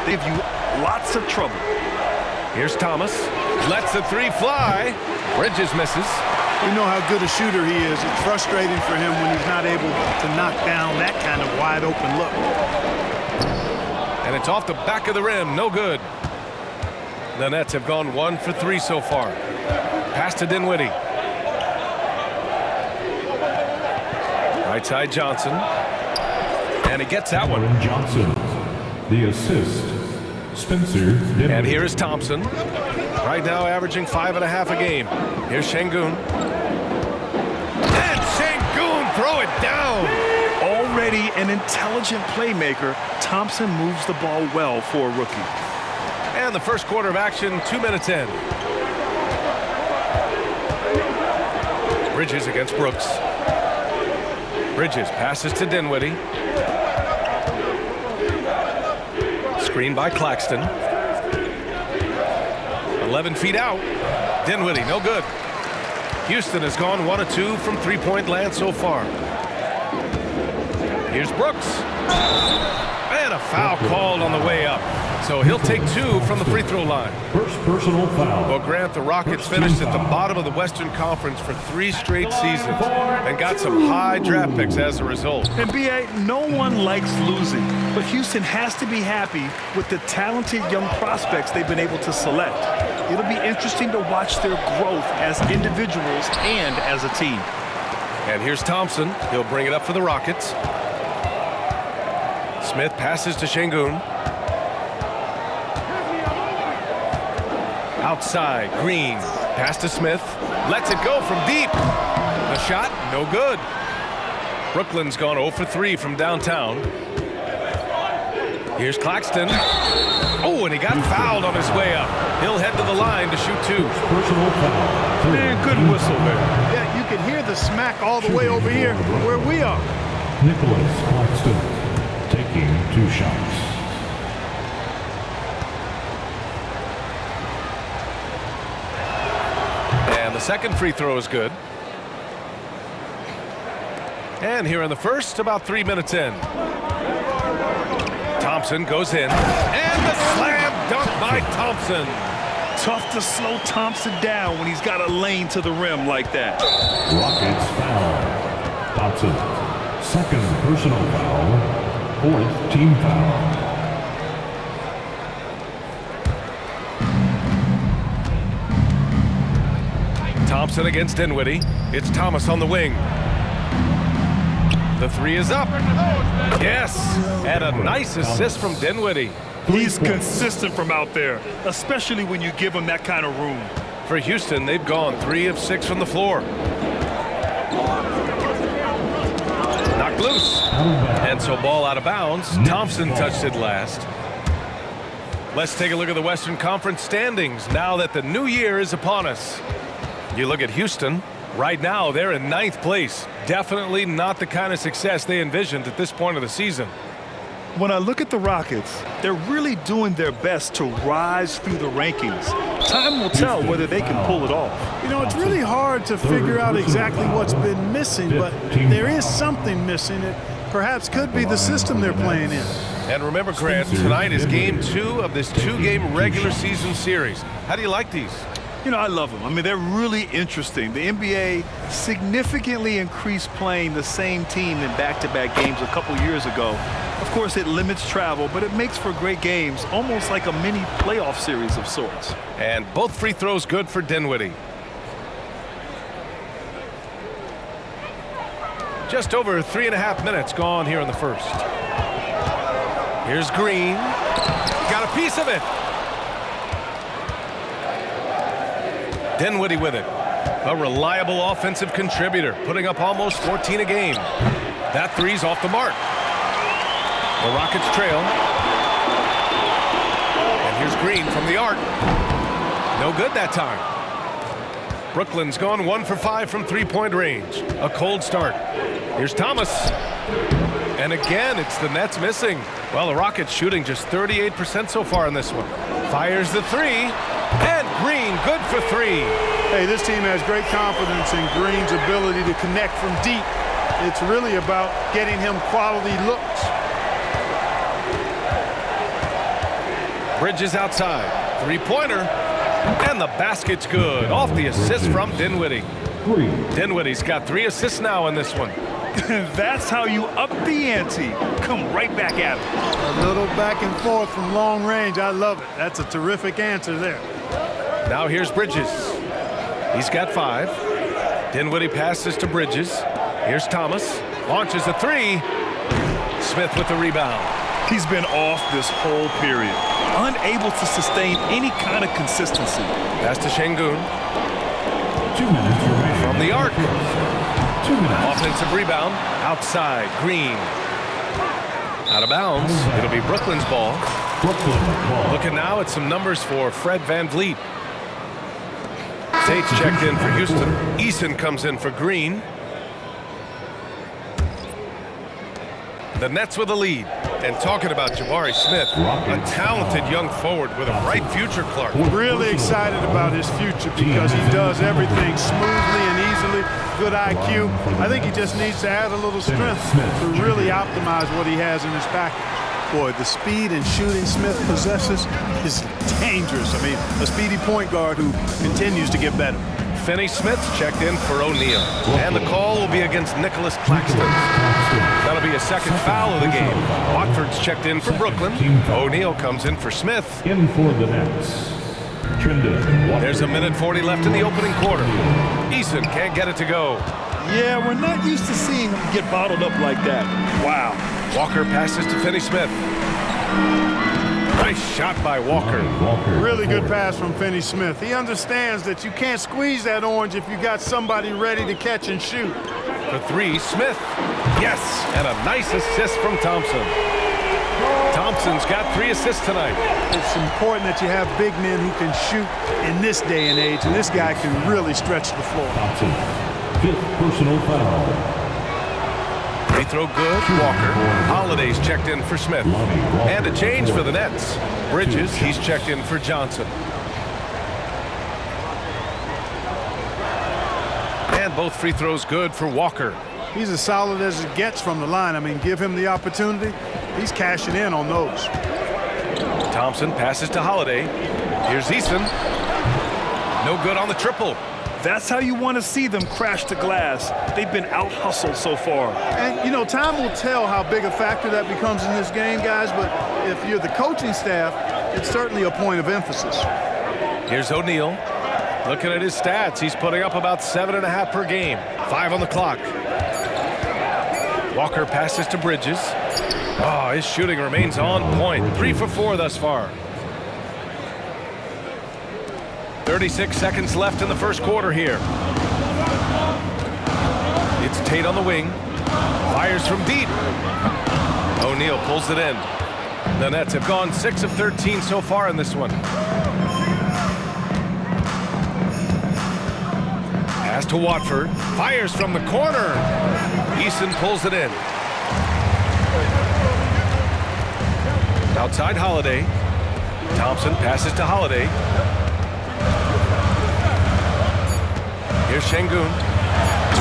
They give you lots of trouble. Here's Thomas. Lets the three fly. Bridges misses. We know how good a shooter he is. It's frustrating for him when he's not able to knock down that kind of wide open look. And it's off the back of the rim. No good. The Nets have gone 1 for 3 so far. Pass to Dinwiddie. Right side Johnson. And he gets that one. Johnson. The assist. Spencer Dinwiddie. And here's Thompson. Right now averaging 5.5 a game. Here's Şengün. And Şengün throw it down. Already an intelligent playmaker, Thompson moves the ball well for a rookie. And the first quarter of action, 2 minutes in. Bridges against Brooks. Bridges passes to Dinwiddie. Screen by Claxton. 11 feet out. Dinwiddie, no good. Houston has gone 1 of 2 from three-point land so far. Here's Brooks. And a foul called on the way up. So he'll take 2 from the free throw line. First personal foul. Well, Grant, the Rockets finished at the bottom of the Western Conference for 3 straight seasons and got some high draft picks as a result. And BA, no one likes losing, but Houston has to be happy with the talented young prospects they've been able to select. It'll be interesting to watch their growth as individuals and as a team. And here's Thompson. He'll bring it up for the Rockets. Smith passes to Şengün. Outside, Green. Pass to Smith. Lets it go from deep. The shot, no good. Brooklyn's gone 0 for 3 from downtown. Here's Claxton. Oh, and he got fouled on his way up. He'll head to the line to shoot 2. Personal foul. Man, good whistle there. Yeah, you can hear the smack all the way over here where we are. Nicholas Claxton taking 2 shots. And the second free throw is good. And here in the first, about 3 minutes in. Thompson goes in. And the slam dunk by Thompson. Tough to slow Thompson down when he's got a lane to the rim like that. Rockets foul. Thompson. Second personal foul. 4th team foul. Thompson against Dinwiddie. It's Thomas on the wing. The 3 is up. Yes, and a nice assist from Dinwiddie. He's consistent from out there, especially when you give him that kind of room. For Houston, they've gone 3 of 6 from the floor. Knocked loose. And so ball out of bounds. Thompson touched it last. Let's take a look at the Western Conference standings now that the new year is upon us. You look at Houston. Right now, they're in 9th place. Definitely not the kind of success they envisioned at this point of the season. When I look at the Rockets, they're really doing their best to rise through the rankings. Time will tell whether they can pull it off. You know, it's really hard to figure out exactly what's been missing, but there is something missing. It perhaps could be the system they're playing in. And remember, Grant, tonight is game 2 of this 2-game regular season series. How do you like these? You know, I love them. I mean, they're really interesting. The NBA significantly increased playing the same team in back-to-back games a couple years ago. Of course, it limits travel, but it makes for great games, almost like a mini playoff series of sorts. And both free throws good for Dinwiddie. Just over 3.5 minutes gone here in the first. Here's Green. Got a piece of it. Dinwiddie with it. A reliable offensive contributor, putting up almost 14 a game. That 3's off the mark. The Rockets trail. And here's Green from the arc. No good that time. Brooklyn's gone 1 for 5 from three-point range. A cold start. Here's Thomas. And again, it's the Nets missing. Well, the Rockets shooting just 38% so far in this one. Fires the 3. And Green, good for 3. Hey, this team has great confidence in Green's ability to connect from deep. It's really about getting him quality looks. Bridges outside. Three-pointer. And the basket's good. Off the assist from Dinwiddie. Dinwiddie's got 3 assists now in this one. That's how you up the ante. Come right back at him. A little back and forth from long range. I love it. That's a terrific answer there. Now here's Bridges. He's got 5. Dinwiddie passes to Bridges. Here's Thomas. Launches a 3. Smith with the rebound. He's been off this whole period. Unable to sustain any kind of consistency. Pass to Şengün. 2 minutes remaining. From the arc. 2 minutes. Offensive rebound. Outside. Green. Out of bounds. It'll be Brooklyn's ball. Brooklyn ball. Looking now at some numbers for Fred VanVleet. Tate's checked in for Houston. Eason comes in for Green. The Nets with a lead. And talking about Jabari Smith, a talented young forward with a bright future, Clark. Really excited about his future because he does everything smoothly and easily. Good IQ. I think he just needs to add a little strength to really optimize what he has in his package. Boy, the speed and shooting Smith possesses is dangerous. I mean, a speedy point guard who continues to get better. Finney Smith's checked in for O'Neal. And the call will be against Nicholas Claxton. That'll be a second foul of the game. Watford's checked in for Brooklyn. O'Neal comes in for Smith. In for the Nets. There's a minute 40 left in the opening quarter. Eason can't get it to go. Yeah, we're not used to seeing him get bottled up like that. Wow. Walker passes to Finney Smith. Nice shot by Walker. Really good pass from Finney Smith. He understands that you can't squeeze that orange if you got somebody ready to catch and shoot. For 3, Smith. Yes, and a nice assist from Thompson. Thompson's got 3 assists tonight. It's important that you have big men who can shoot in this day and age, and this guy can really stretch the floor. Thompson, 5th personal foul. Free throw good, Walker. Holiday's checked in for Smith. And a change for the Nets. Bridges, he's checked in for Johnson. And both free throws good for Walker. He's as solid as it gets from the line. I mean, give him the opportunity. He's cashing in on those. Thompson passes to Holiday. Here's Eason. No good on the triple. That's how you want to see them crash the glass. They've been out-hustled so far. And, you know, time will tell how big a factor that becomes in this game, guys, but if you're the coaching staff, it's certainly a point of emphasis. Here's O'Neal. Looking at his stats, he's putting up about 7.5 per game. 5 on the clock. Walker passes to Bridges. Oh, his shooting remains on point. 3 for 4 thus far. 36 seconds left in the first quarter here. It's Tate on the wing. Fires from deep. O'Neal pulls it in. The Nets have gone 6 of 13 so far in this one. Pass to Watford. Fires from the corner. Eason pulls it in. Outside Holiday. Thompson passes to Holiday. Here's Şengün.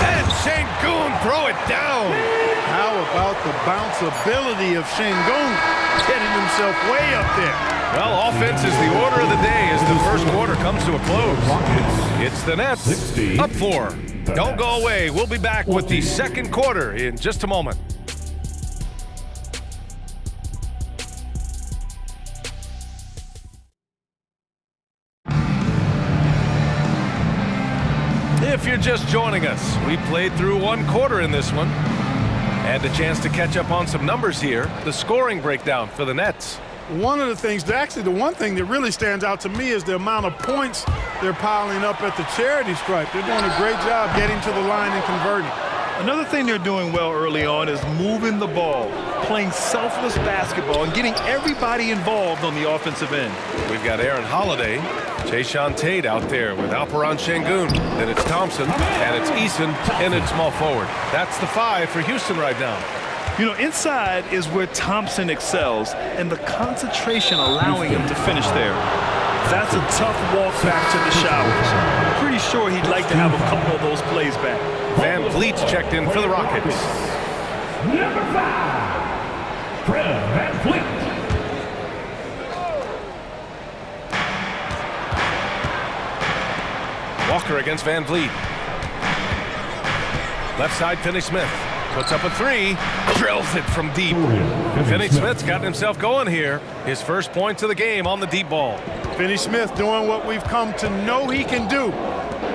And Şengün throw it down. How about the bounceability of Şengün getting himself way up there? Well, offense is the order of the day as the first quarter comes to a close. It's the Nets up 4. Don't go away. We'll be back with the second quarter in just a moment. If you're just joining us, we played through 1 quarter in this one. And a chance to catch up on some numbers here. The scoring breakdown for the Nets. One of the things, actually the one thing that really stands out to me is the amount of points they're piling up at the charity stripe. They're doing a great job getting to the line and converting. Another thing they're doing well early on is moving the ball, playing selfless basketball, and getting everybody involved on the offensive end. We've got Aaron Holiday, Jayshawn Tate out there with Alperen Şengün. Then it's Thompson, and it's Eason, and it's small forward. That's the 5 for Houston right now. You know, inside is where Thompson excels, and the concentration allowing him to finish there. That's a tough walk back to the showers. Pretty sure he'd like to have a couple of those plays back. VanVleet's checked in for the Rockets. Number 5, Fred VanVleet. Walker against Van Vliet. Left side, Finney-Smith. Puts up a three, drills it from deep. Finney-Smith's gotten himself going here. His first points of the game on the deep ball. Finney-Smith doing what we've come to know he can do.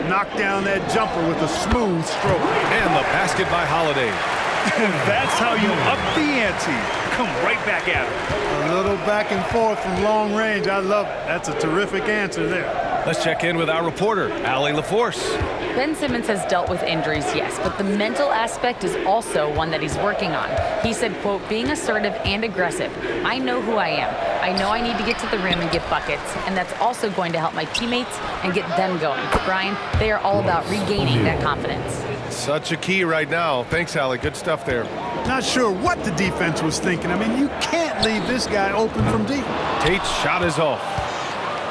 Knock down that jumper with a smooth stroke. And the basket by Holiday. And that's how you up the ante. Come right back at him. A little back and forth from long range. I love it. That's a terrific answer there. Let's check in with our reporter, Allie LaForce. Ben Simmons has dealt with injuries, yes, but the mental aspect is also one that he's working on. He said, quote, being assertive and aggressive. I know who I am. I know I need to get to the rim and get buckets, and that's also going to help my teammates and get them going. Brian, they are all about regaining that confidence. Such a key right now. Thanks, Allie. Good stuff there. Not sure what the defense was thinking. I mean, you can't leave this guy open from deep. Tate's shot is off.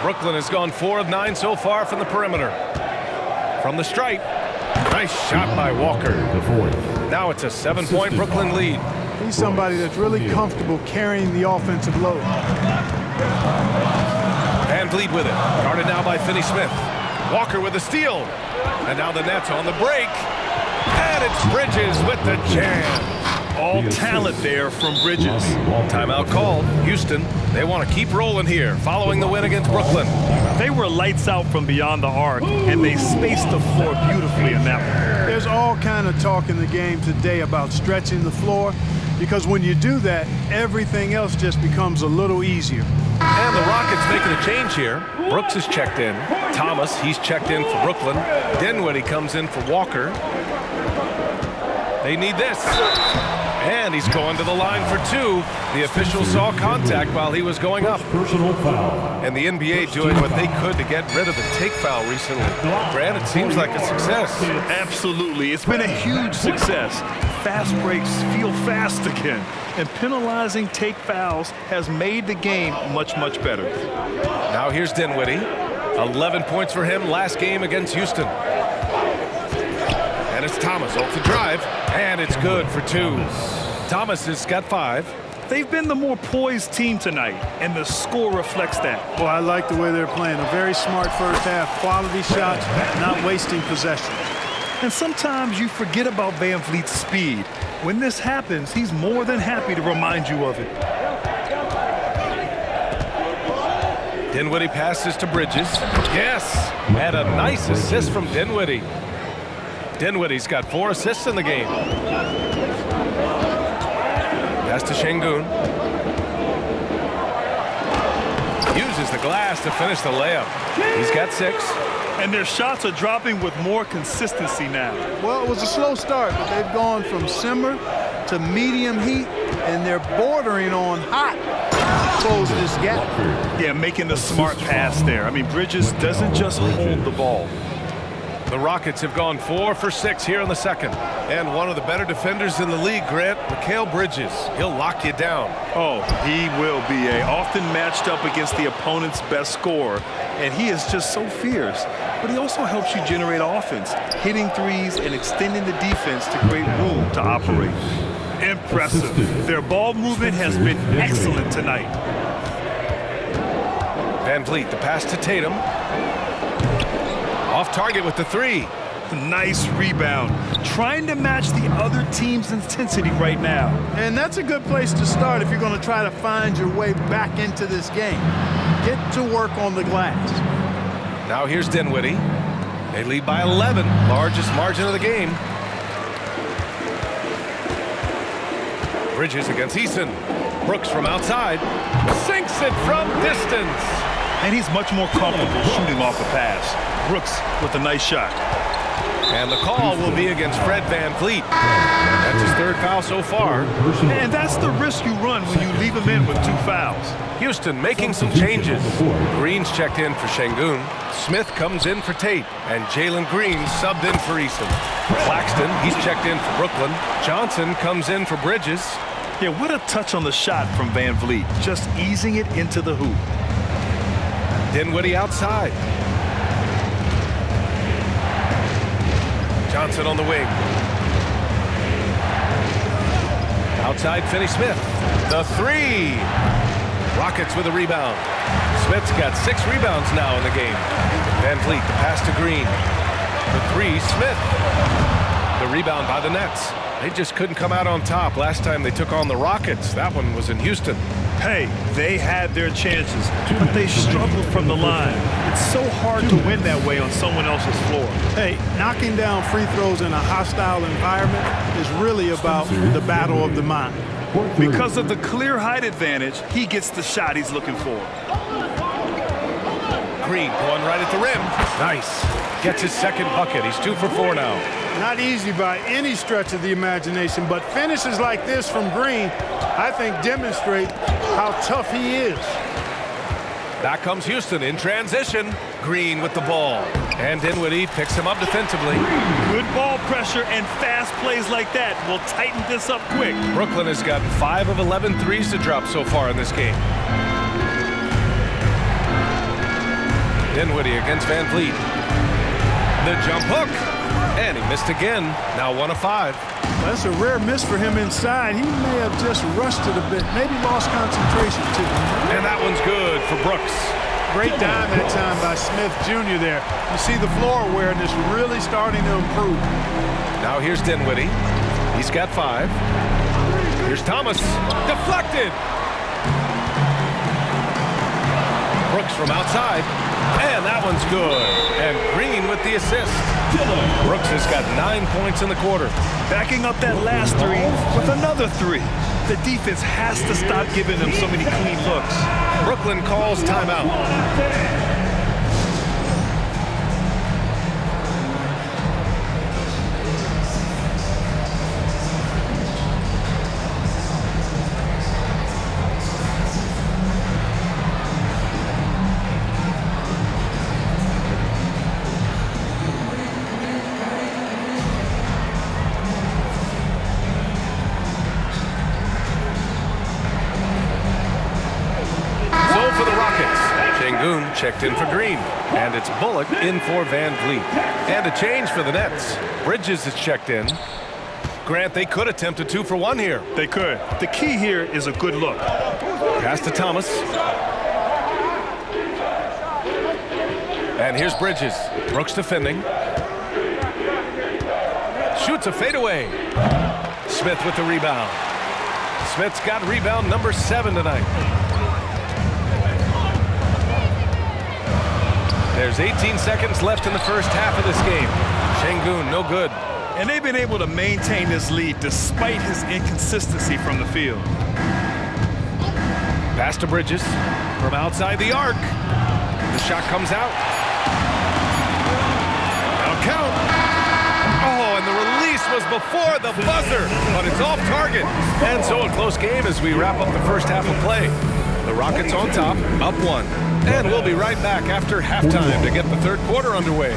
Brooklyn has gone 4 of 9 so far from the perimeter. From the stripe, nice shot by Walker. Now it's a 7-point Brooklyn lead. He's somebody that's really comfortable carrying the offensive load. Van Vliet with it, guarded now by Finney-Smith. Walker with the steal. And now the Nets on the break. And it's Bridges with the jam. All talent there from Bridges. Timeout called. Houston, they want to keep rolling here following the win against Brooklyn. They were lights out from beyond the arc, and they spaced the floor beautifully in that one. There's all kind of talk in the game today about stretching the floor, because when you do that, everything else just becomes a little easier. And the Rockets making a change here. Brooks is checked in. Thomas, he's checked in for Brooklyn. Dinwiddie comes in for Walker. They need this. And he's going to the line for 2. The official saw contact while he was going up. Personal foul. And the NBA doing what they could to get rid of the take foul recently. Grant, it seems like a success. Absolutely. It's been a huge success. Fast breaks feel fast again. And penalizing take fouls has made the game much, much better. Now here's Dinwiddie. 11 points for him last game against Houston. And it's Thomas off the drive, and it's good for 2. Thomas has got 5. They've been the more poised team tonight, and the score reflects that. Well, I like the way they're playing. A very smart first half, quality shots, not wasting possessions. And sometimes you forget about Van Vliet's speed. When this happens, he's more than happy to remind you of it. Dinwiddie passes to Bridges. Yes, and a nice assist from Dinwiddie. Dinwiddie's got 4 assists in the game. Pass to Şengün. Uses the glass to finish the layup. He's got 6. And their shots are dropping with more consistency now. Well, it was a slow start, but they've gone from simmer to medium heat, and they're bordering on hot to close this gap. Yeah, making the smart pass there. I mean, Bridges doesn't just hold the ball. The Rockets have gone 4 for 6 here in the second. And one of the better defenders in the league, Grant, Mikal Bridges. He'll lock you down. Oh, he will be often matched up against the opponent's best scorer. And he is just so fierce. But he also helps you generate offense, hitting threes and extending the defense to create room to operate. Impressive. Their ball movement has been excellent tonight. Van Vliet, the pass to Tatum. Off target with the 3. Nice rebound. Trying to match the other team's intensity right now. And that's a good place to start if you're going to try to find your way back into this game. Get to work on the glass. Now here's Dinwiddie. They lead by 11, largest margin of the game. Bridges against Eason. Brooks from outside. Sinks it from distance. And he's much more comfortable shooting off the pass. Brooks with a nice shot. And the call will be against Fred Van Vliet. That's his 3rd foul so far. And that's the risk you run when you leave him in with 2 fouls. Houston making some changes. Green's checked in for Şengün. Smith comes in for Tate. And Jalen Green subbed in for Eason. Claxton, he's checked in for Brooklyn. Johnson comes in for Bridges. Yeah, what a touch on the shot from Van Vliet. Just easing it into the hoop. Dinwiddie outside. Johnson on the wing. Outside, Finney-Smith. The 3. Rockets with a rebound. Smith's got 6 rebounds now in the game. Van Vliet, the pass to Green. For three, Smith. The rebound by the Nets. They just couldn't come out on top last time they took on the Rockets. That one was in Houston. Hey, they had their chances, but they struggled from the line. It's so hard to win that way on someone else's floor. Hey, knocking down free throws in a hostile environment is really about the battle of the mind. Because of the clear height advantage, he gets the shot he's looking for. Green going right at the rim. Nice. Gets his second bucket. He's 2 for 4 now. Not easy by any stretch of the imagination, but finishes like this from Green, I think, demonstrate how tough he is. Back comes Houston in transition. Green with the ball. And Dinwiddie picks him up defensively. Good ball pressure and fast plays like that will tighten this up quick. Brooklyn has gotten 5 of 11 threes to drop so far in this game. Dinwiddie against Van Vliet. The jump hook. And he missed again. Now 1 of 5. That's a rare miss for him inside. He may have just rushed it a bit, maybe lost concentration too. And that one's good for Brooks. Great dime that time by Smith Jr. there. You see the floor awareness really starting to improve. Now here's Dinwiddie. He's got 5. Here's Thomas. Deflected. Brooks from outside. And that one's good. And Green with the assist. Brooks has got 9 points in the quarter. Backing up that last 3 with another 3. The defense has to stop giving them so many clean looks. Brooklyn calls timeout. Checked in for Green. And it's Bullock in for Van Vliet. And a change for the Nets. Bridges is checked in. Grant, they could attempt a 2 for 1 here. They could. The key here is a good look. Pass to Thomas. And here's Bridges. Brooks defending. Shoots a fadeaway. Smith with the rebound. Smith's got rebound number 7 tonight. There's 18 seconds left in the first half of this game. Şengün, no good. And they've been able to maintain this lead despite his inconsistency from the field. Pass to Bridges from outside the arc. The shot comes out. That'll count. Oh, and the release was before the buzzer, but it's off target. And so a close game as we wrap up the first half of play. The Rockets on top, up 1. And we'll be right back after halftime to get the third quarter underway.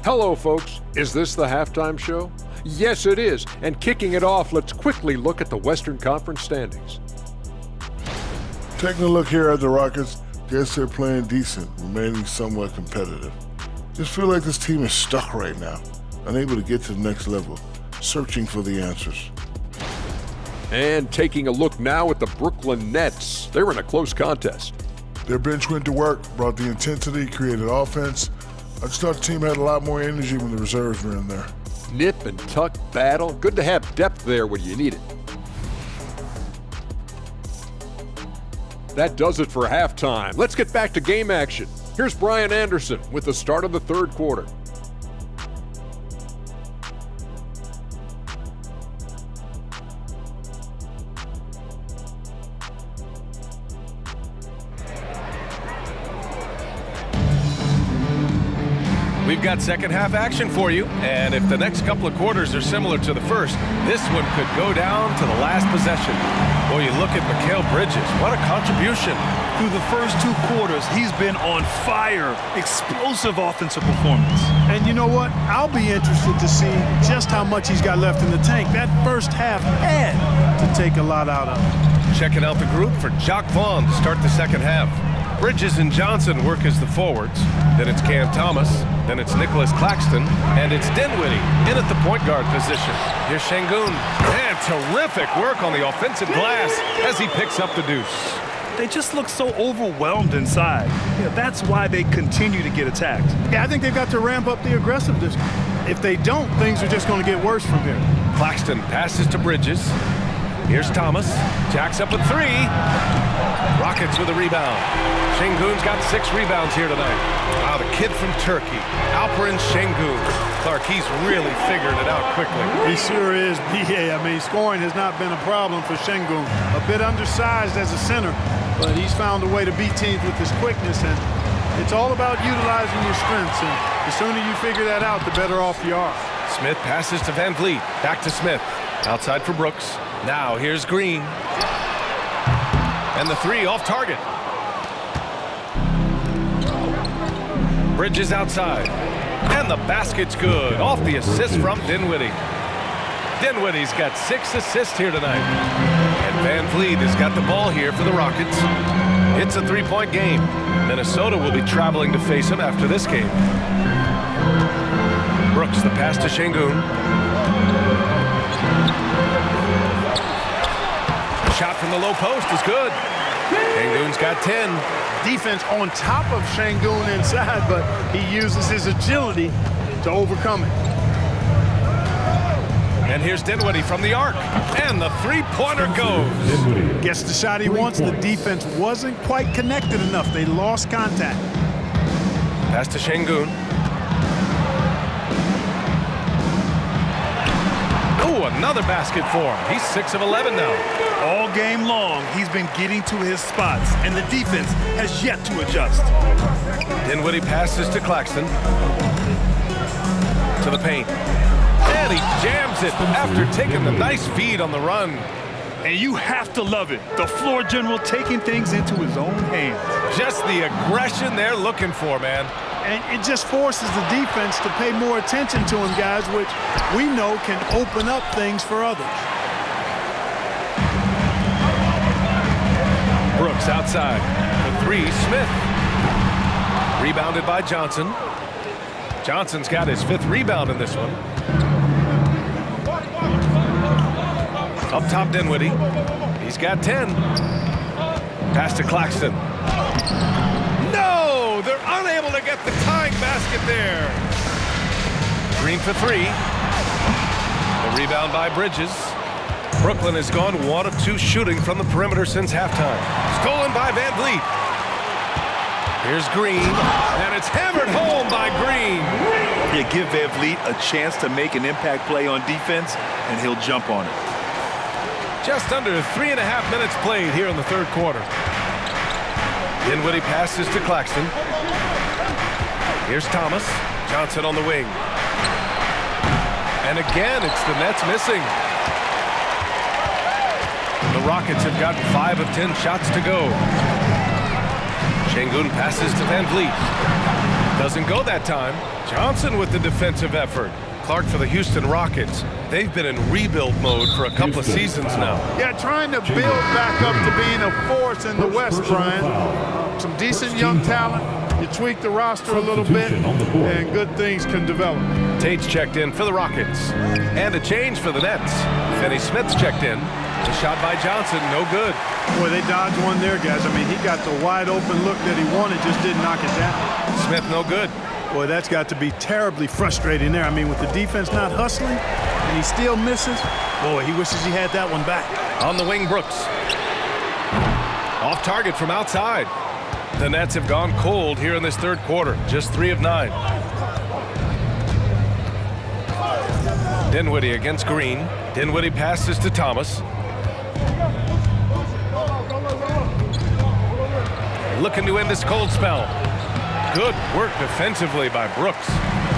Hello, folks. Is this the halftime show? Yes, it is. And kicking it off, let's quickly look at the Western Conference standings. Taking a look here at the Rockets, guess they're playing decent, remaining somewhat competitive. Just feel like this team is stuck right now, unable to get to the next level, searching for the answers. And taking a look now at the Brooklyn Nets. They're in a close contest. Their bench went to work, brought the intensity, created offense. I just thought the team had a lot more energy when the reserves were in there. Nip and tuck battle. Good to have depth there when you need it. That does it for halftime. Let's get back to game action. Here's Brian Anderson with the start of the third quarter. We've got second half action for you, and if the next couple of quarters are similar to the first, this one could go down to the last possession. Boy, you look at Mikal Bridges, what a contribution. Through the first 2 quarters, he's been on fire. Explosive offensive performance. And you know what? I'll be interested to see just how much he's got left in the tank. That first half had to take a lot out of him. Checking out the group for Jock Vaughn to start the second half. Bridges and Johnson work as the forwards. Then it's Cam Thomas. Then it's Nicholas Claxton. And it's Dinwiddie in at the point guard position. Here's Şengün. And terrific work on the offensive glass as he picks up the deuce. They just look so overwhelmed inside. Yeah, that's why they continue to get attacked. Yeah, I think they've got to ramp up the aggressiveness. If they don't, things are just going to get worse from here. Claxton passes to Bridges. Here's Thomas. Jacks up with 3. Rockets with a rebound. Şengün's got 6 rebounds here tonight. Wow, the kid from Turkey, Alperen Şengün. Clark, he's really figured it out quickly. He sure is, BA. I mean, scoring has not been a problem for Şengün. A bit undersized as a center, but he's found a way to beat teams with his quickness, and it's all about utilizing your strengths, and the sooner you figure that out, the better off you are. Smith passes to Van Vliet. Back to Smith. Outside for Brooks. Now here's Green. And the 3 off target. Bridges outside. And the basket's good. Off the assist from Dinwiddie. Dinwiddie's got 6 assists here tonight. And Van Vliet has got the ball here for the Rockets. It's a 3-point game. Minnesota will be traveling to face him after this game. Brooks, the pass to Şengün. Shot from the low post is good. Şengün's got 10. Defense on top of Şengün inside, but he uses his agility to overcome it. And here's Dinwiddie from the arc. And the 3-pointer goes. Gets the shot he wants. The defense wasn't quite connected enough. They lost contact. Pass to Şengün. Oh, another basket for him. He's 6 of 11 now. All game long, he's been getting to his spots, and the defense has yet to adjust. Dinwiddie passes to Claxton. To the paint. And he jams it after taking the nice feed on the run. And you have to love it. The floor general taking things into his own hands. Just the aggression they're looking for, man. And it just forces the defense to pay more attention to him, guys, which we know can open up things for others. Brooks outside. The 3, Smith. Rebounded by Johnson. Johnson's got his 5th rebound in this one. Up top, Dinwiddie. He's got 10. Pass to Claxton. No! They're unable to get the tying basket there. Green for 3. The rebound by Bridges. Brooklyn has gone 1 of 2 shooting from the perimeter since halftime. Stolen by Van Vliet. Here's Green, and it's hammered home by Green. You give Van Vliet a chance to make an impact play on defense, and he'll jump on it. Just under 3.5 minutes played here in the 3rd quarter. Dinwiddie passes to Claxton. Here's Thomas. Johnson on the wing. And again, it's the Nets missing. The Rockets have gotten 5 of 10 shots to go. Şengün passes to Van Vliet. Doesn't go that time. Johnson with the defensive effort. Clark, for the Houston Rockets, they've been in rebuild mode for a couple of seasons now. Yeah, trying to build back up to being a force in the West, Brian. Some decent young talent. You tweak the roster a little bit, and good things can develop. Tate's checked in for the Rockets. And a change for the Nets. Finney Smith's checked in. The shot by Johnson, no good. Boy, they dodged one there, guys. I mean, he got the wide open look that he wanted, just didn't knock it down. Smith, no good. Boy, that's got to be terribly frustrating there. I mean, with the defense not hustling, and he still misses, boy, he wishes he had that one back. On the wing, Brooks. Off target from outside. The Nets have gone cold here in this 3rd quarter. Just 3 of 9. Dinwiddie against Green. Dinwiddie passes to Thomas. Looking to end this cold spell. Good work defensively by Brooks.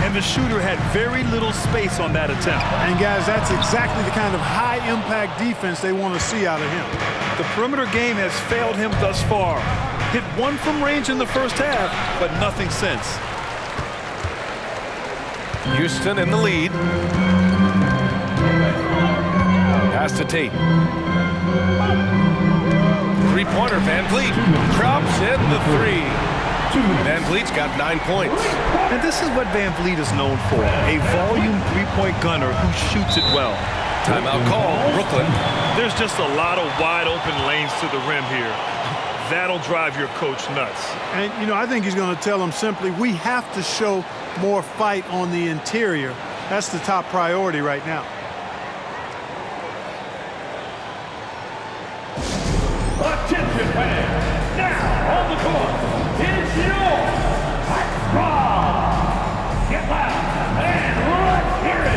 And the shooter had very little space on that attempt. And guys, that's exactly the kind of high-impact defense they want to see out of him. The perimeter game has failed him thus far. Hit 1 from range in the first half, but nothing since. Houston in the lead. Pass to Tate. 3-pointer, Van Van Vliet drops in the three. Van Vliet's got 9 points. And this is what Van Vliet is known for, a volume three-point gunner who shoots it well. Timeout call, Brooklyn. There's just a lot of wide open lanes to the rim here. That'll drive your coach nuts. And, you know, I think he's going to tell them simply, we have to show more fight on the interior. That's the top priority right now. Attention fans, now on the court, it's your Rob. Get loud and let's hear it.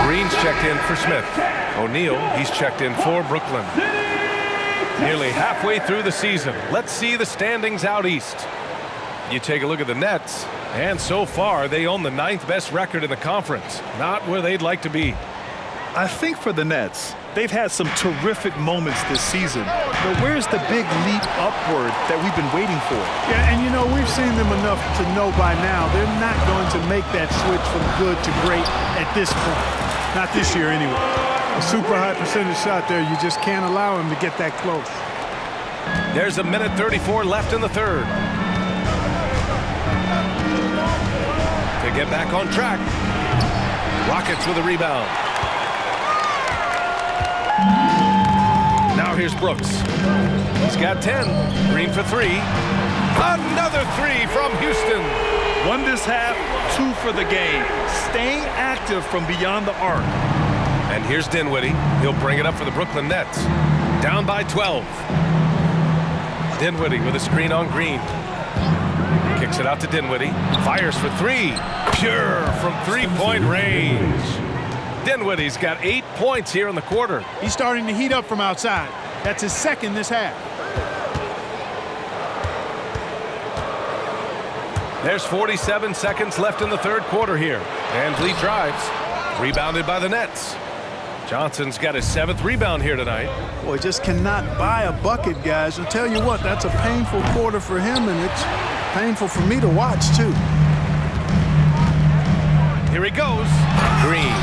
Green's checked in for Smith. O'Neal, he's checked in for Brooklyn. Nearly halfway through the season. Let's see the standings out east. You take a look at the Nets, and so far they own the 9th best record in the conference. Not where they'd like to be. I think for the Nets, they've had some terrific moments this season, but where's the big leap upward that we've been waiting for? Yeah, and you know, we've seen them enough to know by now they're not going to make that switch from good to great at this point. Not this year anyway. A super high percentage shot there, you just can't allow him to get that close. There's a minute 34 left in the third. To get back on track. Rockets with a rebound. Now here's Brooks. He's got 10. Green for 3. Another 3 from Houston. 1 this half, 2 for the game. Staying active from beyond the arc. And here's Dinwiddie. He'll bring it up for the Brooklyn Nets. Down by 12. Dinwiddie with a screen on Green. Kicks it out to Dinwiddie. Fires for 3. Pure from three-point range. Dinwiddie's got 8 points here in the quarter. He's starting to heat up from outside. That's his second this half. There's 47 seconds left in the third quarter here. Van Vliet drives. Rebounded by the Nets. Johnson's got his 7th rebound here tonight. Boy, just cannot buy a bucket, guys. I'll tell you what, that's a painful quarter for him, and it's painful for me to watch, too. Here he goes. Green.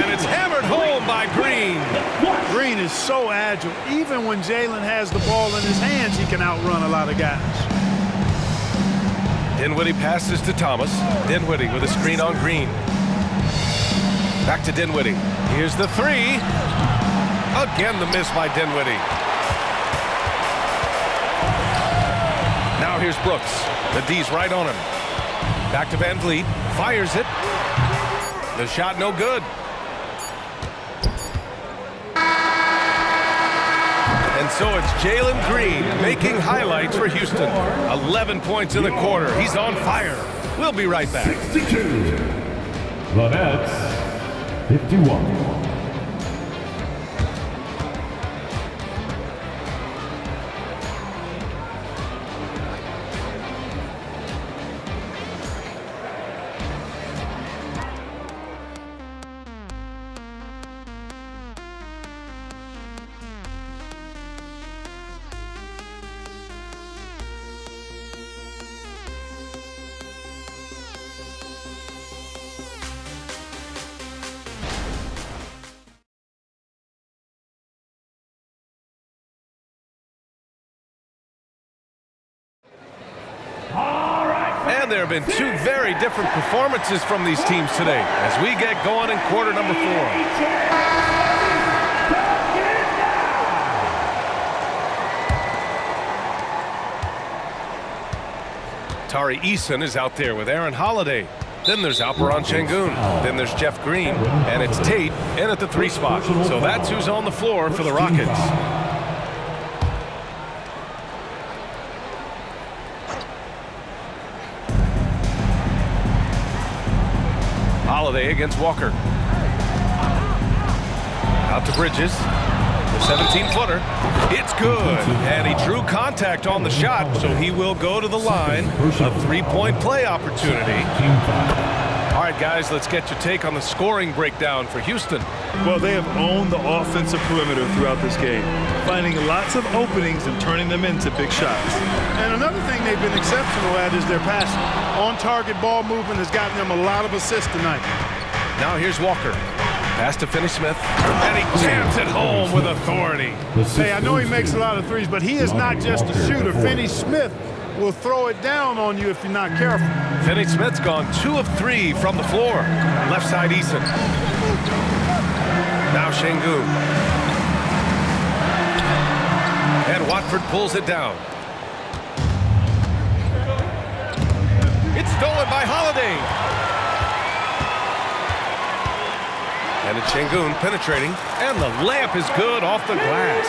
And it's hammered home by Green. Green is so agile. Even when Jalen has the ball in his hands, he can outrun a lot of guys. Dinwiddie passes to Thomas. Dinwiddie with a screen on Green. Back to Dinwiddie. Here's the 3. Again the miss by Dinwiddie. Now here's Brooks. The D's right on him. Back to Van Vliet. Fires it. The shot no good. And so it's Jalen Green making highlights for Houston. 11 points in the quarter. He's on fire. We'll be right back. 62. The Nets, 51. And there have been 2 very different performances from these teams today as we get going in quarter number 4. Tari Eason is out there with Aaron Holiday. Then there's Alperon Şengün. Then there's Jeff Green. And it's Tate in at the 3 spot. So that's who's on the floor for the Rockets. Holiday against Walker. Out to Bridges. The 17-footer. It's good. And he drew contact on the shot, so he will go to the line. A three-point play opportunity. All right, guys, let's get your take on the scoring breakdown for Houston. Well, they have owned the offensive perimeter throughout this game, finding lots of openings and turning them into big shots. And another thing they've been exceptional at is their passing. On-target ball movement has gotten them a lot of assists tonight. Now here's Walker. Pass to Finney-Smith, and he jams it home with authority. Hey, I know he makes a lot of threes, but he is not just a shooter. Finney-Smith will throw it down on you if you're not careful. Finney-Smith's gone 2 of 3 from the floor. Left side Eason. Now Şengün. And Watford pulls it down. It's stolen by Holiday. And it's Şengün penetrating. And the layup is good off the glass.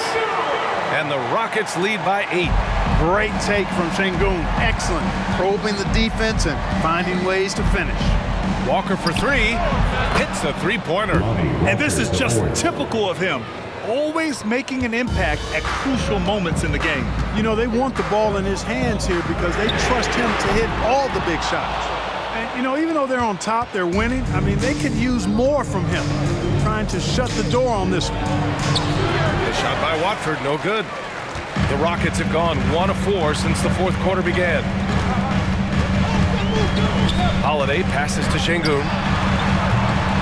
And the Rockets lead by 8. Great take from Şengün. Excellent. Probing the defense and finding ways to finish. Walker for 3. Hits a three-pointer. And this is just typical of him. Always making an impact at crucial moments in the game. You know, they want the ball in his hands here because they trust him to hit all the big shots. And, you know, even though they're on top, they're winning. I mean, they could use more from him. Trying to shut the door on this one. The shot by Watford, no good. The Rockets have gone 1 of 4 since the fourth quarter began. Holiday passes to Şengün.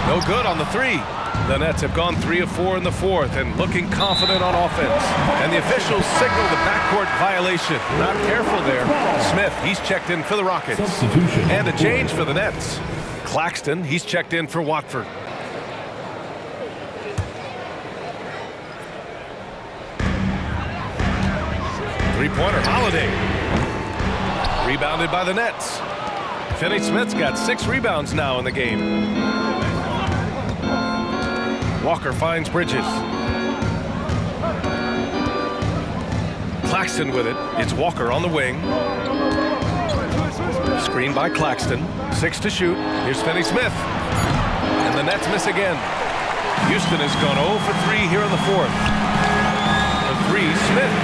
No good on the 3. The Nets have gone 3 of 4 in the fourth and looking confident on offense. And the officials signal the backcourt violation. Not careful there. Smith, he's checked in for the Rockets. And a change for the Nets. Claxton, he's checked in for Watford. Three-pointer, Holiday. Rebounded by the Nets. Finney-Smith's got 6 rebounds now in the game. Walker finds Bridges. Claxton with it. It's Walker on the wing. Screen by Claxton. 6 to shoot. Here's Finney-Smith. And the Nets miss again. Houston has gone 0 for 3 here in the fourth. The 3, Smith.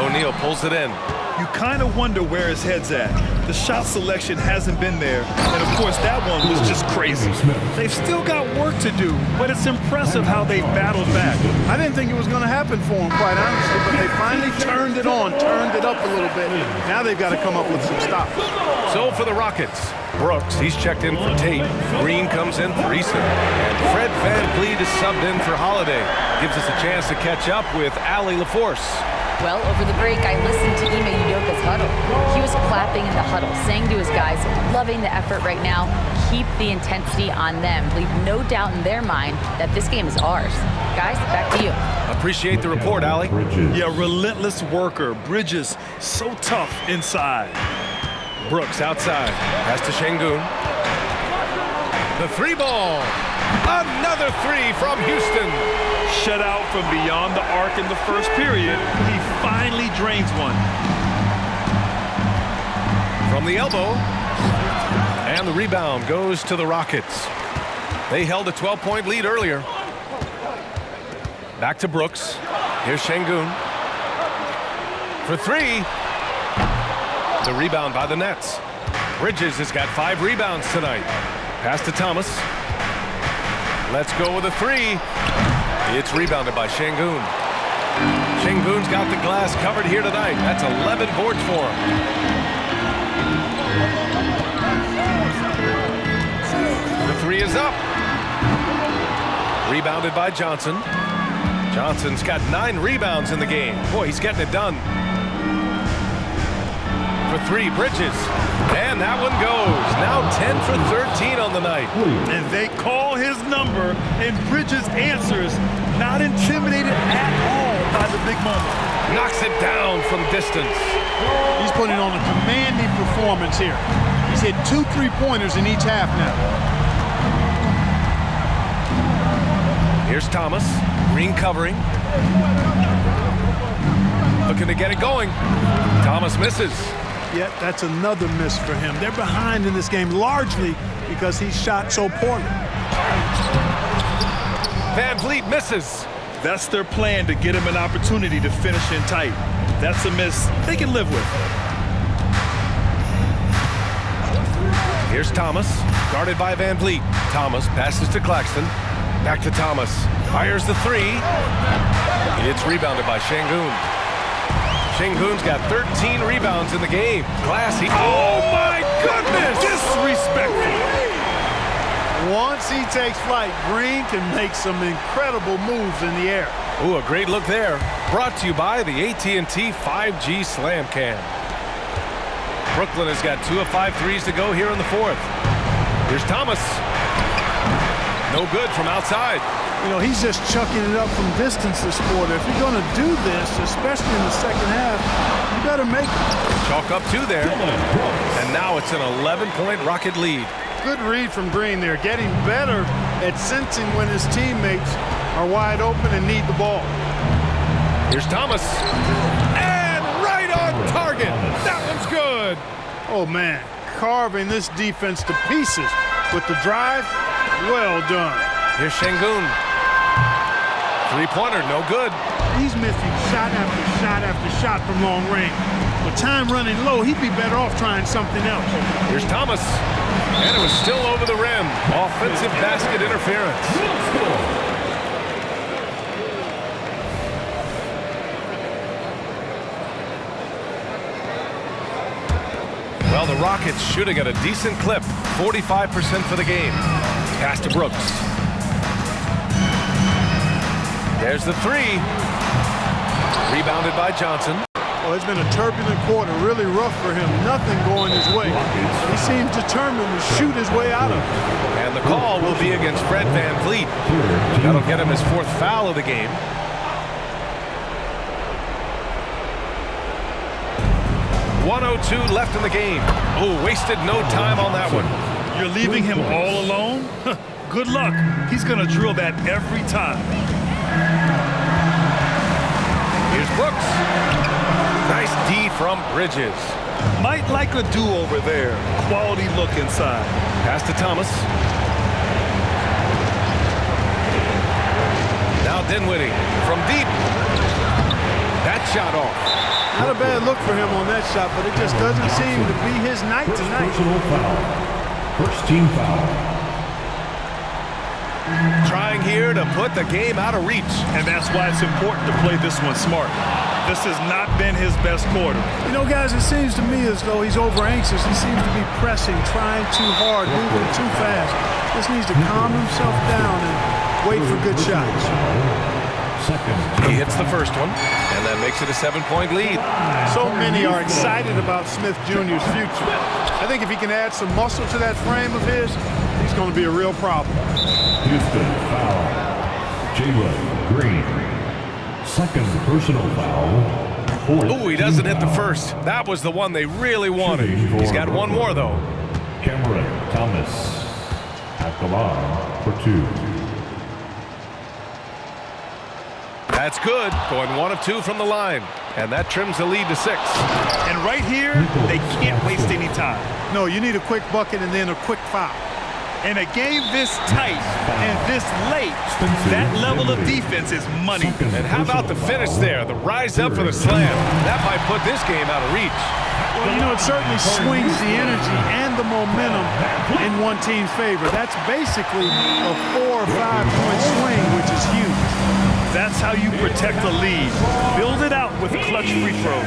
O'Neal pulls it in. You kind of wonder where his head's at. The shot selection hasn't been there. And, of course, that one was just crazy. They've still got work to do, but it's impressive how they battled back. I didn't think it was going to happen for them, quite honestly, but they finally turned it on, turned it up a little bit. Now they've got to come up with some stops. So for the Rockets, Brooks, he's checked in for Tate. Green comes in for Eason. And Fred VanVleet is subbed in for Holiday. Gives us a chance to catch up with Allie LaForce. Well, over the break, I listened to Ime Udoka's huddle. He was clapping in the huddle, saying to his guys, loving the effort right now, keep the intensity on them. Leave no doubt in their mind that this game is ours. Guys, back to you. Appreciate the report, Allie. Yeah, relentless worker. Bridges, so tough inside. Brooks outside. Pass to Şengün. The 3 ball. Another 3 from Houston. Shut out from beyond the arc in the first period. He finally drains one. From the elbow. And the rebound goes to the Rockets. They held a 12-point lead earlier. Back to Brooks. Here's Şengün. For 3. The rebound by the Nets. Bridges has got 5 rebounds tonight. Pass to Thomas. Let's go with a 3. It's rebounded by Şengün. Şengün's got the glass covered here tonight. That's 11 boards for him. The 3 is up. Rebounded by Johnson. Johnson's got 9 rebounds in the game. Boy, he's getting it done. For 3, Bridges. And that one goes. Now 10 for 13 on the night. And they call his number, and Bridges answers, not intimidated at all by the big moment. Knocks it down from distance. He's putting on a commanding performance here. He's hit 2 3-pointers in each half now. Here's Thomas. Green covering. Looking to get it going. Thomas misses. Yet that's another miss for him. They're behind in this game largely because he shot so poorly. VanVleet misses. That's their plan to get him an opportunity to finish in tight. That's a miss they can live with. Here's Thomas, guarded by Van Vliet. Thomas passes to Claxton. Back to Thomas. Fires the three. It's rebounded by Şengün. Şengün's got 13 rebounds in the game. Classy. Oh, my goodness! Disrespectful. Once he takes flight, Green can make some incredible moves in the air. Ooh, a great look there. Brought to you by the AT&T 5G Slam Cam. Brooklyn has got 2 of 5 threes to go here in the fourth. Here's Thomas. No good from outside. You know, he's just chucking it up from distance this quarter. If you're going to do this, especially in the second half, you better make it. Chalk up 2 there. And now it's an 11-point Rocket lead. Good read from Green there, getting better at sensing when his teammates are wide open and need the ball. Here's Thomas. And right on target. That one's good. Oh, man, carving this defense to pieces with the drive. Well done. Here's Şengün. Three-pointer, no good. He's missing shot after shot after shot from long range. With time running low, he'd be better off trying something else. Here's Thomas. And it was still over the rim. Offensive basket interference. Well, the Rockets shooting at a decent clip. 45% for the game. Pass to Brooks. There's the three. Rebounded by Johnson. Well, it's been a turbulent quarter, really rough for him. Nothing going his way. He seems determined to shoot his way out of it. And the call will be against Fred Van Vliet. That'll get him his 4th foul of the game. .102 left in the game. Oh, wasted no time on that one. You're leaving him all alone? Good luck. He's going to drill that every time. Here's Brooks. Nice D from Bridges. Might like a do-over there. Quality look inside. Pass to Thomas. Now Dinwiddie from deep. That shot off. Not a bad look for him on that shot, but it just doesn't seem to be his night tonight. Personal foul. First team foul. Trying here to put the game out of reach. And that's why it's important to play this one smart. This has not been his best quarter. You know, guys, it seems to me as though he's over-anxious. He seems to be pressing, trying too hard, moving too fast. Just needs to calm himself down and wait for good shots. He hits the first one, and that makes it a 7-point lead. So many are excited about Smith Jr.'s future. I think if he can add some muscle to that frame of his, he's going to be a real problem. Houston foul. Jalen Green. Second personal foul. Oh, he doesn't hit the first. That was the one they really wanted. He's got one more, though. Cameron Thomas at the line for 2. That's good. Going 1 of 2 from the line. And that trims the lead to 6. And right here, they can't waste any time. No, you need a quick bucket and then a quick foul. In a game this tight and this late, that level of defense is money. And how about the finish there? The rise up for the slam. That might put this game out of reach. Well, you know, it certainly swings the energy and the momentum in one team's favor. That's basically a 4 or 5 point swing, which is huge. That's how you protect the lead. Build it out with clutch free throws.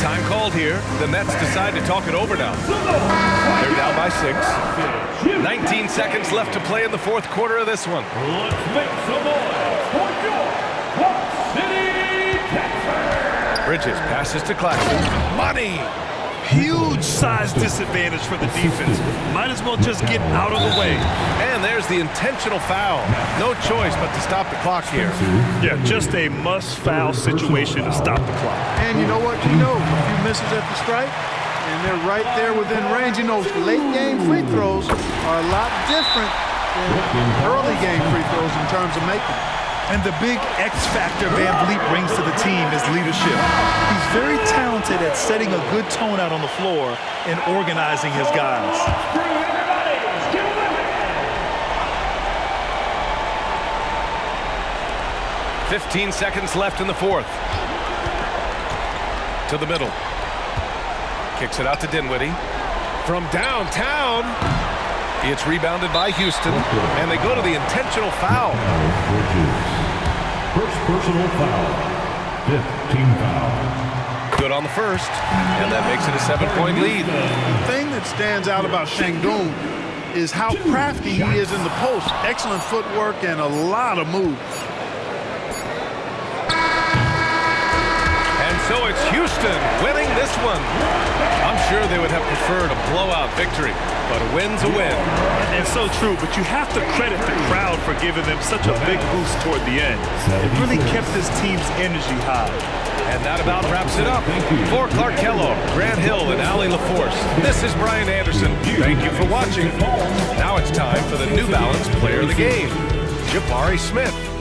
Time called here. The Nets decide to talk it over now. They're down by 6. 19 seconds left to play in the 4th quarter of this one. Let's make some noise for your Rock City Texans. Bridges passes to Claxton. Money! Huge size disadvantage for the defense. Might as well just get out of the way. And there's the intentional foul. No choice but to stop the clock here. Yeah, just a must-foul situation to stop the clock. And you know what? You know, a few misses at the stripe, and they're right there within range. You know, late-game free throws are a lot different than early-game free throws in terms of making. And the big X factor Van Vliet brings to the team is leadership. He's very talented at setting a good tone out on the floor and organizing his guys. 15 seconds left in the fourth. To the middle. Kicks it out to Dinwiddie. From downtown. It's rebounded by Houston, and they go to the intentional foul. First personal foul. 5th team foul. Good on the first, and that makes it a 7-point lead. The thing that stands out about Şengün is how crafty he is in the post. Excellent footwork and a lot of moves. And so it's Houston winning this one. I'm sure they would have preferred a blowout victory, but a win's a win. And so true, but you have to credit the crowd for giving them such a big boost toward the end. It really kept this team's energy high. And that about wraps it up. For Clark Kellogg, Grant Hill, and Allie LaForce, this is Brian Anderson. Thank you for watching. Now it's time for the New Balance Player of the Game, Jabari Smith.